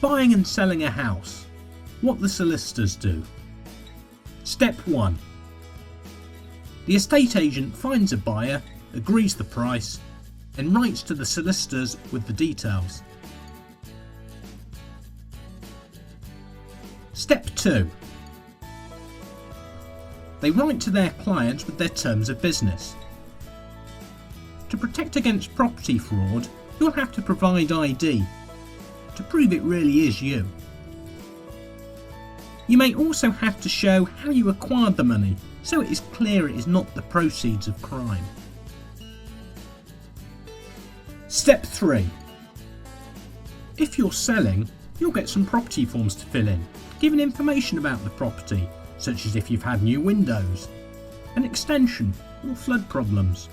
Buying and selling a house. What the solicitors do. Step 1. The estate agent finds a buyer, agrees the price, and writes to the solicitors with the details. Step 2. They write to their clients with their terms of business. To protect against property fraud, you'll have to provide ID to prove it really is you. You may also have to show how you acquired the money, so it is clear it is not the proceeds of crime. Step 3. If you're selling, you'll get some property forms to fill in, giving information about the property, such as if you've had new windows, an extension, or flood problems.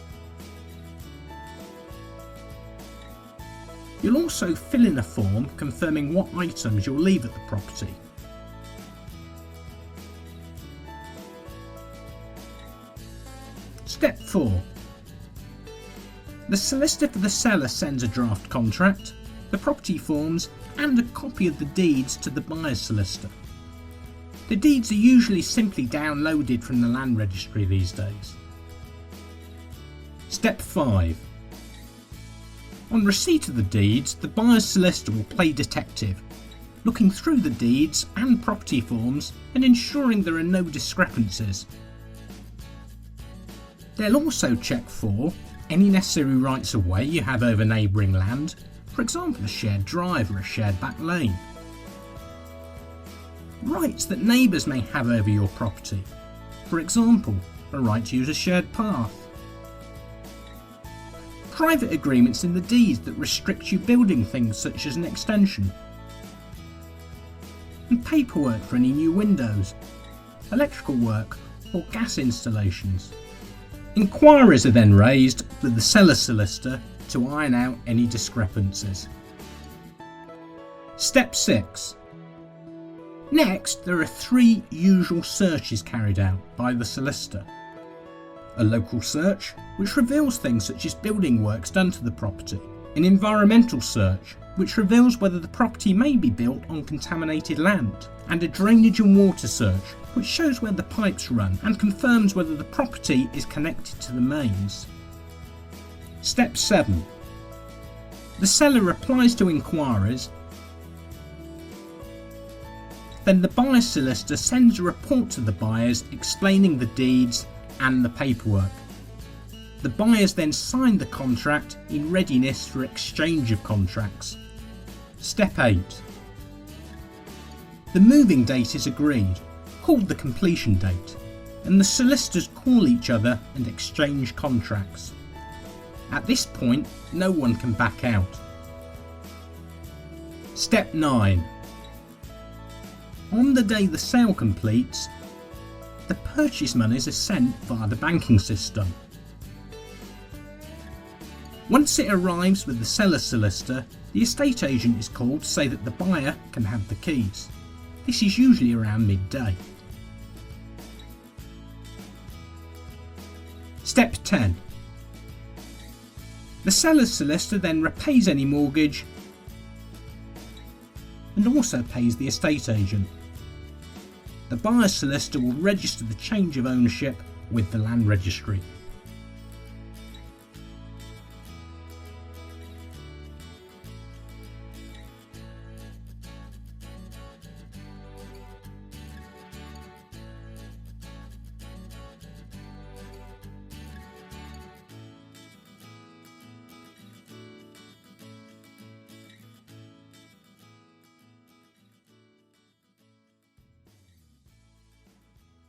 You'll also fill in a form confirming what items you'll leave at the property. Step 4. The solicitor for the seller sends a draft contract, the property forms, and a copy of the deeds to the buyer's solicitor. The deeds are usually simply downloaded from the land registry these days. Step 5. On receipt of the deeds, the buyer's solicitor will play detective, looking through the deeds and property forms and ensuring there are no discrepancies. They'll also check for any necessary rights of way you have over neighbouring land, for example a shared drive or a shared back lane. Rights that neighbours may have over your property, for example a right to use a shared path. Private agreements in the deeds that restrict you building things such as an extension. And paperwork for any new windows, electrical work or gas installations. Inquiries are then raised with the seller's solicitor to iron out any discrepancies. Step 6. Next, there are 3 usual searches carried out by the solicitor. A local search, which reveals things such as building works done to the property. An environmental search, which reveals whether the property may be built on contaminated land. And a drainage and water search, which shows where the pipes run and confirms whether the property is connected to the mains. Step 7. The seller replies to inquiries. Then the buyer's solicitor sends a report to the buyers explaining the deeds and the paperwork. The buyers then sign the contract in readiness for exchange of contracts. Step 8. The moving date is agreed, called the completion date, and the solicitors call each other and exchange contracts. At this point, no one can back out. Step 9. On the day the sale completes, the purchase monies are sent via the banking system. Once it arrives with the seller's solicitor, the estate agent is called to say that the buyer can have the keys. This is usually around midday. Step 10. The seller's solicitor then repays any mortgage and also pays the estate agent. The buyer's solicitor will register the change of ownership with the land registry.